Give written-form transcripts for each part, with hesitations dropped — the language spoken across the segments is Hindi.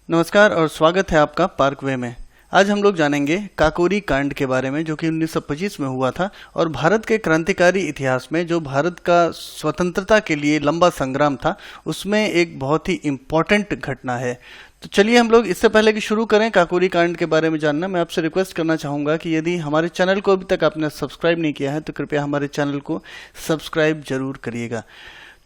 नमस्कार और स्वागत है आपका पार्कवे में। आज हम लोग जानेंगे काकोरी कांड के बारे में, जो कि 1925 में हुआ था और भारत के क्रांतिकारी इतिहास में जो भारत का स्वतंत्रता के लिए लंबा संग्राम था उसमें एक बहुत ही इम्पोर्टेंट घटना है। तो चलिए हम लोग इससे पहले कि शुरू करें काकोरी कांड के बारे में जानना, मैं आपसे रिक्वेस्ट करना चाहूँगा कि यदि हमारे चैनल को अभी तक आपने सब्सक्राइब नहीं किया है तो कृपया हमारे चैनल को सब्सक्राइब जरूर करिएगा।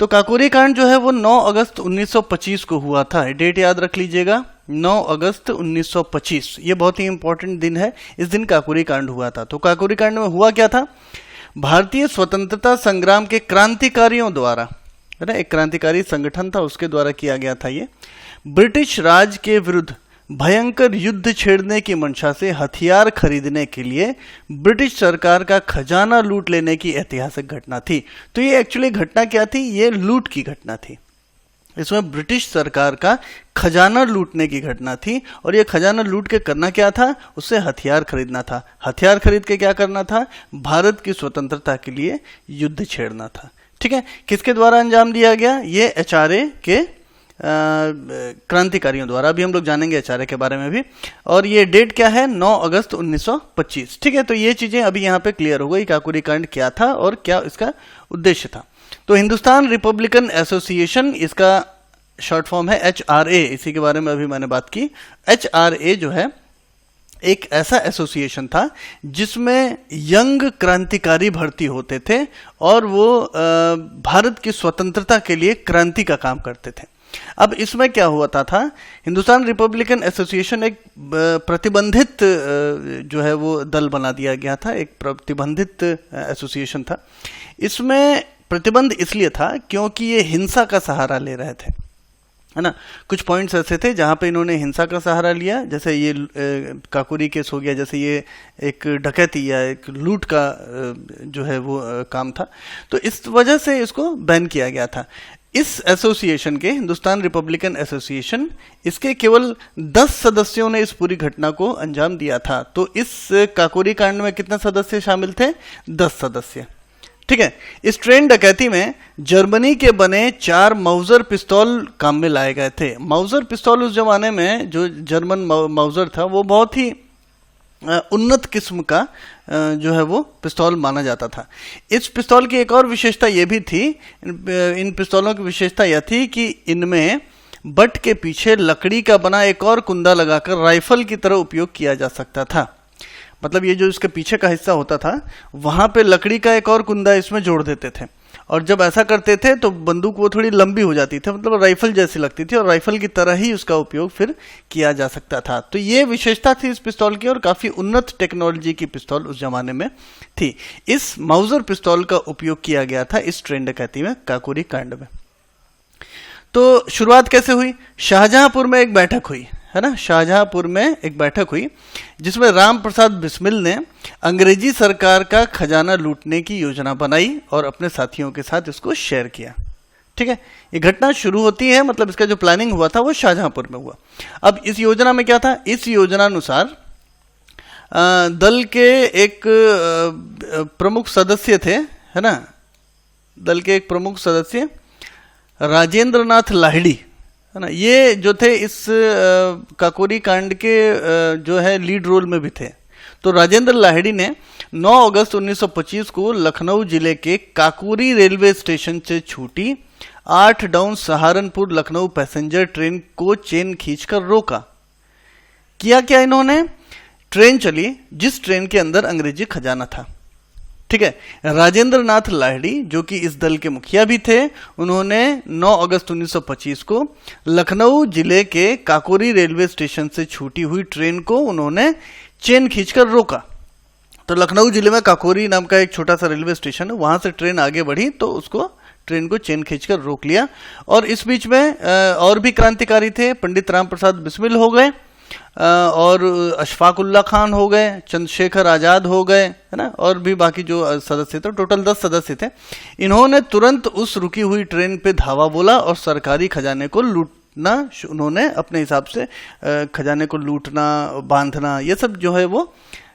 तो काकोरी कांड जो है वो 9 अगस्त 1925 को हुआ था। डेट याद रख लीजिएगा, 9 अगस्त 1925। ये बहुत ही इंपॉर्टेंट दिन है, इस दिन काकोरी कांड हुआ था। तो काकोरी कांड में हुआ क्या था? भारतीय स्वतंत्रता संग्राम के क्रांतिकारियों द्वारा, है ना, एक क्रांतिकारी संगठन था उसके द्वारा किया गया था ये, ब्रिटिश राज के विरुद्ध भयंकर युद्ध छेड़ने की मंशा से हथियार खरीदने के लिए ब्रिटिश सरकार का खजाना लूट लेने की ऐतिहासिक घटना थी। तो ये एक्चुअली घटना क्या थी? ये लूट की घटना थी। इसमें ब्रिटिश सरकार का खजाना लूटने की घटना थी और ये खजाना लूट के करना क्या था? उससे हथियार खरीदना था। हथियार खरीद के क्या करना था? भारत की स्वतंत्रता के लिए युद्ध छेड़ना था। ठीक है, किसके द्वारा अंजाम दिया गया? ये HRA के क्रांतिकारियों द्वारा। अभी हम लोग जानेंगे HRA के बारे में भी। और ये डेट क्या है? 9 अगस्त 1925। ठीक है, तो ये चीजें अभी यहाँ पे क्लियर हो गई, काकोरी कांड क्या था और क्या इसका उद्देश्य था। तो हिंदुस्तान रिपब्लिकन एसोसिएशन, इसका शॉर्ट फॉर्म है HRA, इसी के बारे में अभी मैंने बात की। HRA जो है एक ऐसा एसोसिएशन था जिसमें यंग क्रांतिकारी भर्ती होते थे और वो भारत की स्वतंत्रता के लिए क्रांति का काम करते थे। अब इसमें क्या हुआ था? हिंदुस्तान रिपब्लिकन एसोसिएशन एक प्रतिबंधित जो है वो दल बना दिया गया था, एक प्रतिबंधित एसोसिएशन था। इसमें प्रतिबंध इसलिए था क्योंकि ये हिंसा का सहारा ले रहे थे, है ना। कुछ पॉइंट्स ऐसे थे जहां पे इन्होंने हिंसा का सहारा लिया, जैसे ये काकोरी केस हो गया, जैसे ये एक डकैती या एक लूट का जो है वो काम था। तो इस वजह से इसको बैन किया गया था। इस एसोसिएशन के, हिंदुस्तान रिपब्लिकन एसोसिएशन, इसके केवल 10 सदस्यों ने इस पूरी घटना को अंजाम दिया था। तो इस काकोरी कांड में कितने सदस्य शामिल थे? 10 सदस्य। ठीक है, इस ट्रेन डकैती में जर्मनी के बने 4 माउजर पिस्तौल काम में लाए गए थे। माउजर पिस्तौल उस जमाने में जो जर्मन माउजर था वो बहुत ही उन्नत किस्म का जो है वो पिस्तौल माना जाता था। इस पिस्तौल की एक और विशेषता ये भी थी, इन पिस्तौलों की विशेषता यह थी कि इनमें बट के पीछे लकड़ी का बना एक और कुंदा लगाकर राइफल की तरह उपयोग किया जा सकता था। मतलब ये जो इसके पीछे का हिस्सा होता था वहां पे लकड़ी का एक और कुंदा इसमें जोड़ देते थे और जब ऐसा करते थे तो बंदूक वो थोड़ी लंबी हो जाती थी, मतलब राइफल जैसी लगती थी और राइफल की तरह ही उसका उपयोग फिर किया जा सकता था। तो ये विशेषता थी इस पिस्तौल की और काफी उन्नत टेक्नोलॉजी की पिस्तौल उस जमाने में थी। इस माउजर पिस्तौल का उपयोग किया गया था इस ट्रेन डकैती में, काकोरी कांड में। तो शुरुआत कैसे हुई? शाहजहांपुर में एक बैठक हुई, है ना। शाहजहांपुर में एक बैठक हुई जिसमें राम प्रसाद बिस्मिल ने अंग्रेजी सरकार का खजाना लूटने की योजना बनाई और अपने साथियों के साथ इसको शेयर किया। ठीक है, ये घटना शुरू होती है, मतलब इसका जो प्लानिंग हुआ था वो शाहजहांपुर में हुआ। अब इस योजना में क्या था? इस योजना अनुसार दल के एक प्रमुख सदस्य थे, है ना, दल के एक प्रमुख सदस्य राजेंद्र नाथ लाहिड़ी, है ना, ये जो थे इस काकोरी कांड के जो है लीड रोल में भी थे। तो राजेंद्र लाहिड़ी ने 9 अगस्त 1925 को लखनऊ जिले के काकोरी रेलवे स्टेशन से छूटी 8 down Saharanpur Lucknow passenger train को चेन खींचकर रोका। किया क्या इन्होंने? ट्रेन चली जिस ट्रेन के अंदर अंग्रेजी खजाना था। ठीक है, राजेंद्र नाथ लाहिड़ी जो कि इस दल के मुखिया भी थे, उन्होंने 9 अगस्त 1925 को लखनऊ जिले के काकोरी रेलवे स्टेशन से छूटी हुई ट्रेन को उन्होंने चेन खींचकर रोका। तो लखनऊ जिले में काकोरी नाम का एक छोटा सा रेलवे स्टेशन है, वहां से ट्रेन आगे बढ़ी तो उसको ट्रेन को चेन खींचकर रोक लिया। और इस बीच में और भी क्रांतिकारी थे, पंडित राम प्रसाद बिस्मिल हो गए और अशफाक उल्ला खान हो गए, चंद्रशेखर आजाद हो गए, है ना, और भी बाकी जो सदस्य थे, टोटल 10 सदस्य थे। इन्होंने तुरंत उस रुकी हुई ट्रेन पे धावा बोला और सरकारी खजाने को लूटना उन्होंने अपने हिसाब से खजाने को लूटना, बांधना, ये सब जो है वो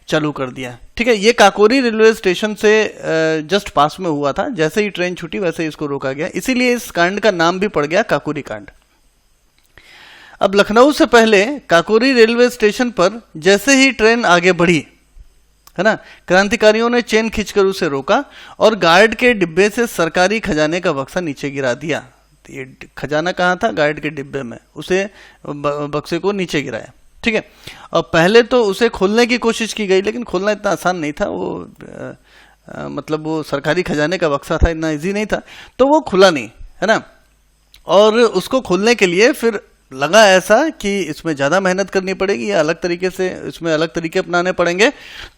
चालू कर दिया। ठीक है, ये काकोरी रेलवे स्टेशन से जस्ट पास में हुआ था। जैसे ही ट्रेन छूटी वैसे ही इसको रोका गया, इसीलिए इस कांड का नाम भी पड़ गया काकोरी कांड। अब लखनऊ से पहले काकोरी रेलवे स्टेशन पर जैसे ही ट्रेन आगे बढ़ी, है ना, क्रांतिकारियों ने चेन खींचकर उसे रोका और गार्ड के डिब्बे से सरकारी खजाने का बक्सा नीचे गिरा दिया। तो ये खजाना कहाँ था? गार्ड के डिब्बे में, उसे बक्से को नीचे गिराया। ठीक है। और पहले तो उसे खोलने की कोशिश की गई, लेकिन खोलना इतना आसान नहीं था। वो मतलब वो सरकारी खजाने का बक्सा था, इतना इजी नहीं था, तो वो खुला नहीं, है ना। और उसको खोलने के लिए फिर लगा ऐसा कि इसमें ज़्यादा मेहनत करनी पड़ेगी या अलग तरीके से इसमें अलग तरीके अपनाने पड़ेंगे।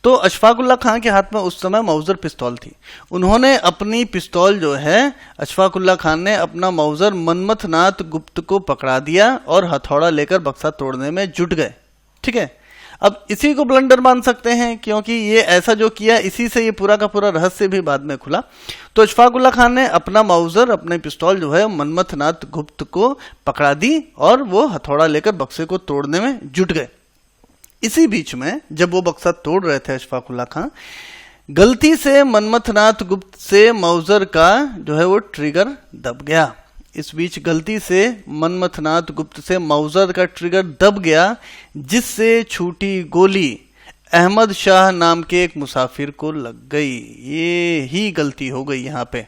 तो अशफाक उल्लाह खां के हाथ में उस समय मौजर पिस्तौल थी। उन्होंने अपनी पिस्तौल जो है, अशफाक उल्लाह खान ने अपना मौजर मनमथ नाथ गुप्त को पकड़ा दिया और हथौड़ा लेकर बक्सा तोड़ने में जुट गए। ठीक है। अब इसी को ब्लंडर मान सकते हैं, क्योंकि ये ऐसा जो किया, इसी से ये पूरा का पूरा रहस्य भी बाद में खुला। तो अशफाक उल्लाह खान ने अपना मौजर, अपने पिस्तौल जो है, मनमथ नाथ गुप्त को पकड़ा दी और वो हथौड़ा लेकर बक्से को तोड़ने में जुट गए। इसी बीच में जब वो बक्सा तोड़ रहे थे अशफाक उल्लाह खान, गलती से मनमथ नाथ गुप्त से मौजर का जो है वो ट्रिगर दब गया। इस बीच गलती से मनमथ नाथ गुप्त से मौजर का ट्रिगर दब गया, जिससे छूटी गोली अहमद शाह नाम के एक मुसाफिर को लग गई। ये ही गलती हो गई यहाँ पे।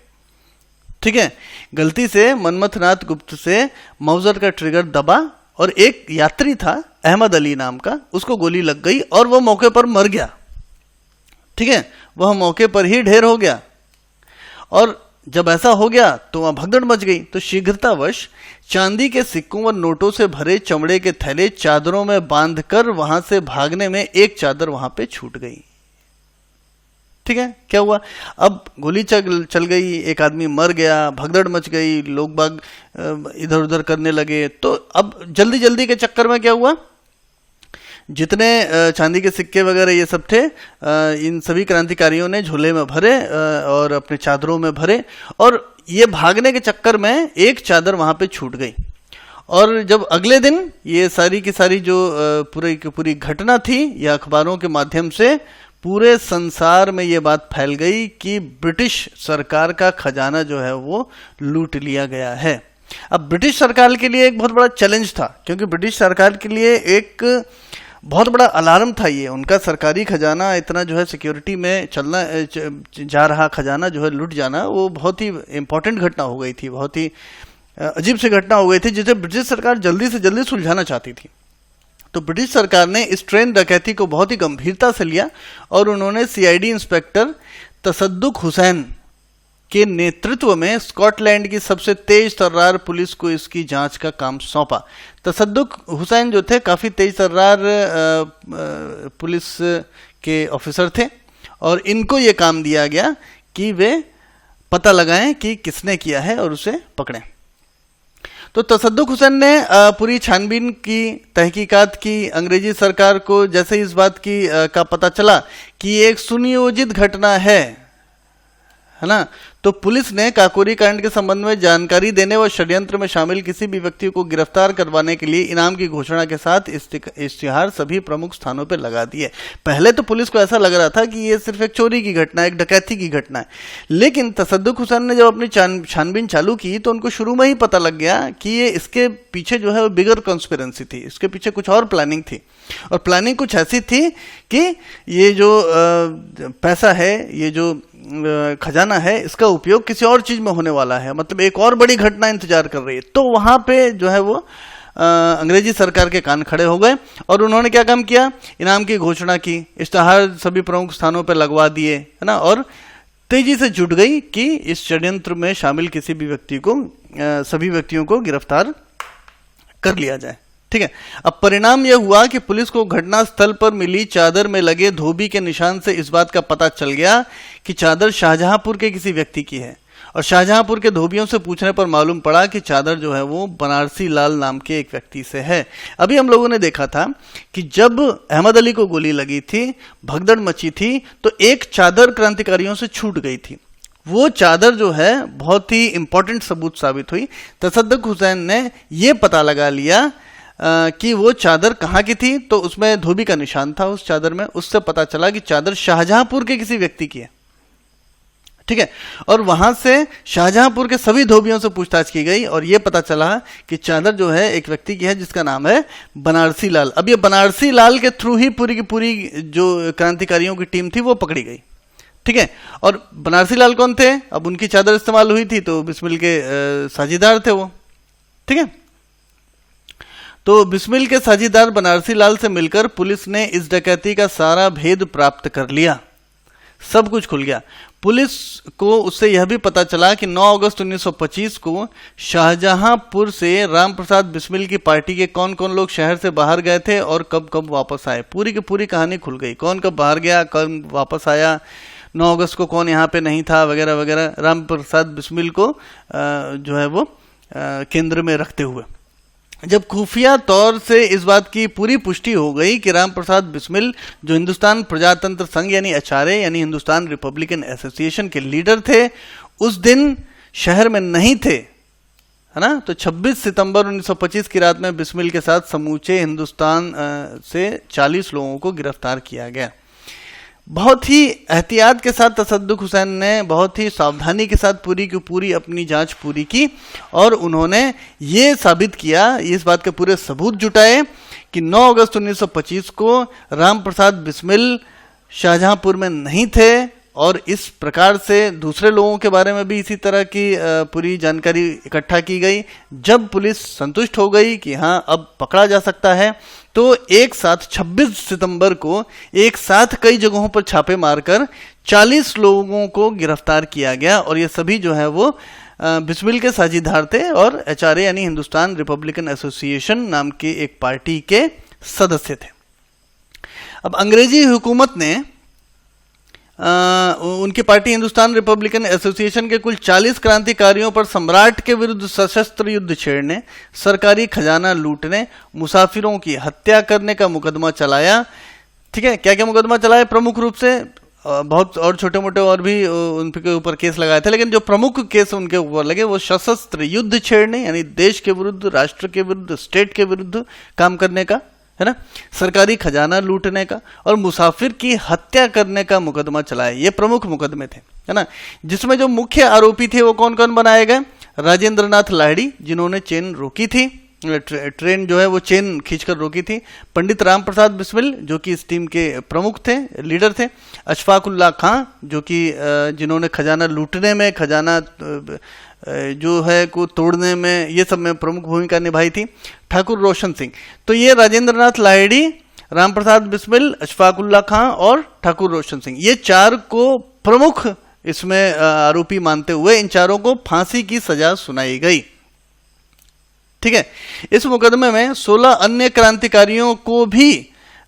ठीक है। गलती से मनमथ नाथ गुप्त से मौजर का ट्रिगर दबा और एक यात्री था अहमद अली नाम का, उसको गोली लग गई और वो मौके पर मर गया। ठीक है। वह मौके पर ही ढेर हो गया। और जब ऐसा हो गया तो वहां भगदड़ मच गई। तो शीघ्रतावश चांदी के सिक्कों व नोटों से भरे चमड़े के थैले चादरों में बांधकर वहां से भागने में एक चादर वहां पे छूट गई। ठीक है। क्या हुआ? अब गोली चल गई, एक आदमी मर गया, भगदड़ मच गई, लोग बाग इधर उधर करने लगे। तो अब जल्दी जल्दी के चक्कर में क्या हुआ, जितने चांदी के सिक्के वगैरह ये सब थे, इन सभी क्रांतिकारियों ने झोले में भरे और अपने चादरों में भरे, और ये भागने के चक्कर में एक चादर वहां पे छूट गई। और जब अगले दिन ये सारी की सारी जो पूरी की पूरी घटना थी, या अखबारों के माध्यम से पूरे संसार में ये बात फैल गई कि ब्रिटिश सरकार का खजाना जो है वो लूट लिया गया है। अब ब्रिटिश सरकार के लिए एक बहुत बड़ा चैलेंज था, क्योंकि ब्रिटिश सरकार के लिए एक बहुत बड़ा अलार्म था ये। उनका सरकारी खजाना इतना जो है सिक्योरिटी में चलना जा रहा खजाना जो है लूट जाना, वो बहुत ही इंपॉर्टेंट घटना हो गई थी, बहुत ही अजीब सी घटना हो गई थी, जिसे ब्रिटिश सरकार जल्दी से जल्दी सुलझाना चाहती थी। तो ब्रिटिश सरकार ने इस ट्रेन डकैती को बहुत ही गंभीरता से लिया और उन्होंने सीआईडी इंस्पेक्टर तसद्दुक हुसैन के नेतृत्व में स्कॉटलैंड की सबसे तेज तर्रार पुलिस को इसकी जांच का काम सौंपा। तसद्दुक हुसैन जो थे काफ़ी तेज तर्रार पुलिस के ऑफिसर थे, और इनको ये काम दिया गया कि वे पता लगाएं कि किसने किया है और उसे पकड़ें। तो तसद्दुक हुसैन ने पूरी छानबीन की, तहकीकात की। अंग्रेजी सरकार को जैसे इस बात की का पता चला कि ये एक सुनियोजित घटना है ना, तो पुलिस ने काकोरी कांड के संबंध में जानकारी देने व षड्यंत्र में शामिल किसी भी व्यक्ति को गिरफ्तार करवाने के लिए इनाम की घोषणा के साथ इश्तिहार सभी प्रमुख स्थानों पर लगा दिए। पहले तो पुलिस को ऐसा लग रहा था कि ये सिर्फ एक चोरी की घटना है, एक डकैती की घटना है, लेकिन तसद्दुक हुसैन ने जब अपनी छानबीन चालू की तो उनको शुरू में ही पता लग गया कि ये इसके पीछे जो है वो बिगर कॉन्स्पिरेंसी थी, इसके पीछे कुछ और प्लानिंग थी। और प्लानिंग कुछ ऐसी थी कि ये जो पैसा है, ये जो खजाना है, इसका उपयोग किसी और चीज में होने वाला है, मतलब एक और बड़ी घटना इंतजार कर रही है। तो वहां पे जो है वो अंग्रेजी सरकार के कान खड़े हो गए और उन्होंने क्या काम किया, इनाम की घोषणा की, इश्तिहार सभी प्रमुख स्थानों पर लगवा दिए, है ना, और तेजी से जुट गई कि इस षड्यंत्र में शामिल किसी भी व्यक्ति को, सभी व्यक्तियों को गिरफ्तार कर लिया जाए। ठीक है। अब परिणाम यह हुआ कि पुलिस को घटना स्थल पर मिली चादर में लगे धोबी के निशान से इस बात का पता चल गया कि चादर शाहजहांपुर के किसी व्यक्ति की है, और शाहजहांपुर के धोबियों से पूछने पर मालूम पड़ा कि चादर जो है वो बनारसी लाल नाम के एक व्यक्ति से है। अभी हम लोगों ने देखा था कि जब अहमद अली को गोली लगी थी, भगदड़ मची थी, तो एक चादर क्रांतिकारियों से छूट गई थी। वो चादर जो है बहुत ही इंपॉर्टेंट सबूत साबित हुई। तसद्दुक हुसैन ने ये पता लगा लिया कि वो चादर कहाँ की थी, तो उसमें धोबी का निशान था उस चादर में। उससे पता चला कि चादर शाहजहांपुर के किसी व्यक्ति की है। ठीक है। और वहां से शाहजहांपुर के सभी धोबियों से पूछताछ की गई और यह पता चला कि चादर जो है एक व्यक्ति की है जिसका नाम है बनारसी लाल। अब ये बनारसी लाल के थ्रू ही पूरी की पूरी जो क्रांतिकारियों की टीम थी वो पकड़ी गई, ठीक है। और बनारसी लाल कौन थे? अब उनकी चादर इस्तेमाल हुई थी तो बिस्मिल के साझीदार थे वो, ठीक है। तो बिस्मिल के साझीदार बनारसी लाल से मिलकर पुलिस ने इस डकैती का सारा भेद प्राप्त कर लिया, सब कुछ खुल गया। पुलिस को उससे यह भी पता चला कि 9 अगस्त 1925 को शाहजहांपुर से राम प्रसाद बिस्मिल की पार्टी के कौन कौन लोग शहर से बाहर गए थे और कब कब वापस आए। पूरी की पूरी कहानी खुल गई, कौन कब बाहर गया, कब वापस आया, 9 अगस्त को कौन यहाँ पे नहीं था, वगैरह वगैरह। राम प्रसाद बिस्मिल को जो है वो केंद्र में रखते हुए जब खुफिया तौर से इस बात की पूरी पुष्टि हो गई कि राम प्रसाद बिस्मिल जो हिंदुस्तान प्रजातंत्र संघ यानी HRA यानी हिंदुस्तान रिपब्लिकन एसोसिएशन के लीडर थे, उस दिन शहर में नहीं थे, है ना। तो 26 सितंबर 1925 की रात में बिस्मिल के साथ समूचे हिंदुस्तान से 40 लोगों को गिरफ्तार किया गया। बहुत ही एहतियात के साथ तसद्दुक हुसैन ने बहुत ही सावधानी के साथ पूरी की पूरी अपनी जांच पूरी की और उन्होंने ये साबित किया, इस बात के पूरे सबूत जुटाए कि 9 अगस्त 1925 को राम प्रसाद बिस्मिल शाहजहांपुर में नहीं थे। और इस प्रकार से दूसरे लोगों के बारे में भी इसी तरह की पूरी जानकारी इकट्ठा की गई। जब पुलिस संतुष्ट हो गई कि हाँ अब पकड़ा जा सकता है, तो एक साथ 26 सितंबर को एक साथ कई जगहों पर छापे मारकर 40 लोगों को गिरफ्तार किया गया और ये सभी जो है वो बिस्मिल के साझीदार थे और HRA यानी हिंदुस्तान रिपब्लिकन एसोसिएशन नाम की एक पार्टी के सदस्य थे। अब अंग्रेजी हुकूमत ने उनकी पार्टी हिंदुस्तान रिपब्लिकन एसोसिएशन के कुल 40 क्रांतिकारियों पर सम्राट के विरुद्ध सशस्त्र युद्ध छेड़ने, सरकारी खजाना लूटने, मुसाफिरों की हत्या करने का मुकदमा चलाया, ठीक है। क्या क्या मुकदमा चलाया? प्रमुख रूप से बहुत और छोटे मोटे और भी उनके ऊपर केस लगाए थे, लेकिन जो प्रमुख केस उनके ऊपर लगे वो सशस्त्र युद्ध छेड़ने यानी देश के विरुद्ध, राष्ट्र के विरुद्ध, स्टेट के विरुद्ध काम करने का, है ना, सरकारी खजाना लूटने का और मुसाफिर की हत्या करने का मुकदमा चलाया। ये प्रमुख मुकदमे थे, है ना, जिसमें जो मुख्य आरोपी थे वो कौन कौन बनाए गए? राजेंद्र नाथ लाहिड़ी जिन्होंने चेन रोकी थी, ट्रेन जो है वो चेन खींचकर रोकी थी, पंडित राम प्रसाद बिस्मिल जो कि इस टीम के प्रमुख थे, लीडर थे, अशफाक उल्लाह खां जो कि जिन्होंने खजाना लूटने में, खजाना जो है को तोड़ने में, ये सब में प्रमुख भूमिका निभाई थी, ठाकुर रोशन सिंह। तो ये राजेंद्र नाथ लाहिड़ी, राम प्रसाद बिस्मिल, अशफाक उल्लाह खां और ठाकुर रोशन सिंह, ये चार को प्रमुख इसमें आरोपी मानते हुए इन चारों को फांसी की सजा सुनाई गई, ठीक है। इस मुकदमे में 16 अन्य क्रांतिकारियों को भी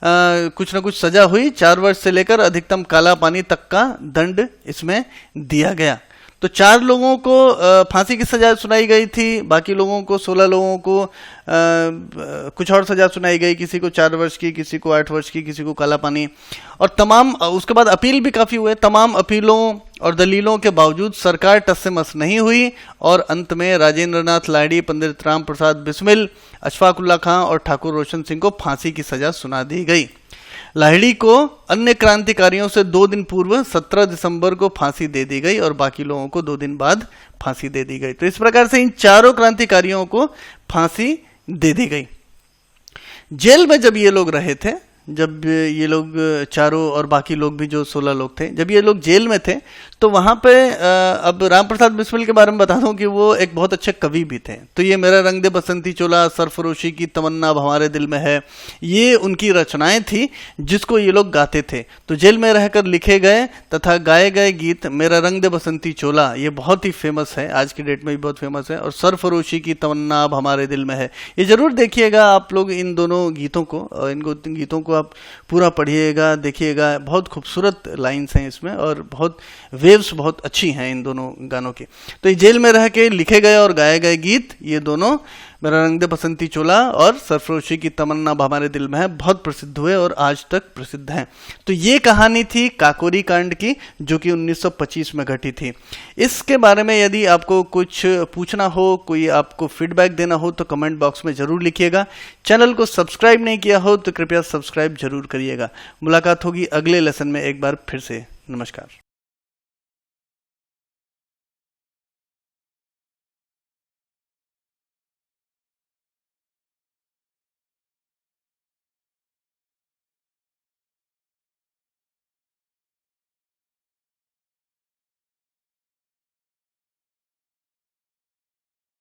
कुछ न कुछ सजा हुई, 4 वर्ष से लेकर अधिकतम काला पानी तक का दंड इसमें दिया गया। तो 4 लोगों को फांसी की सजा सुनाई गई थी, बाकी लोगों को 16 लोगों को कुछ और सजा सुनाई गई, किसी को 4 वर्ष की, किसी को 8 वर्ष की, किसी को काला पानी। और तमाम उसके बाद अपील भी काफ़ी हुए, तमाम अपीलों और दलीलों के बावजूद सरकार टस से मस नहीं हुई और अंत में राजेंद्र नाथ लाहिड़ी, पंडित राम प्रसाद बिस्मिल, अशफाक उल्लाह खां और ठाकुर रोशन सिंह को फांसी की सजा सुना दी गई। लाहिड़ी को अन्य क्रांतिकारियों से 2 दिन पूर्व 17 दिसंबर को फांसी दे दी गई और बाकी लोगों को 2 दिन बाद फांसी दे दी गई। तो इस प्रकार से इन चारों क्रांतिकारियों को फांसी दे दी गई। जेल में जब ये लोग रहे थे, जब ये लोग चारों और बाकी लोग भी जो 16 लोग थे, जब ये लोग जेल में थे तो वहाँ पे अब राम प्रसाद बिस्मिल के बारे में बता दूं कि वो एक बहुत अच्छे कवि भी थे। तो ये मेरा रंग दे बसंती चोला, सरफरोशी की तमन्ना अब हमारे दिल में है, ये उनकी रचनाएं थी जिसको ये लोग गाते थे। तो जेल में रहकर लिखे गए तथा गाए गए गीत मेरा रंग दे बसंती चोला ये बहुत ही फेमस है, आज की डेट में भी बहुत फेमस है, और सरफरोशी की तमन्ना अब हमारे दिल में है, ये जरूर देखिएगा आप लोग इन दोनों गीतों को, इन गीतों को आप पूरा पढ़िएगा, देखिएगा, बहुत खूबसूरत लाइन्स हैं इसमें और बहुत वेव्स बहुत अच्छी हैं इन दोनों गानों की। तो ये जेल में रह के लिखे गए और गाए गए गीत, ये दोनों मेरा रंग दे बसंती चोला और सरफरोशी की तमन्ना हमारे दिल में है, बहुत प्रसिद्ध हुए और आज तक प्रसिद्ध हैं। तो ये कहानी थी काकोरी कांड की जो कि 1925 में घटी थी। इसके बारे में यदि आपको कुछ पूछना हो, कोई आपको फीडबैक देना हो तो कमेंट बॉक्स में जरूर लिखिएगा। चैनल को सब्सक्राइब नहीं किया हो तो कृपया सब्सक्राइब जरूर करिएगा। मुलाकात होगी अगले लेसन में एक बार फिर से। नमस्कार।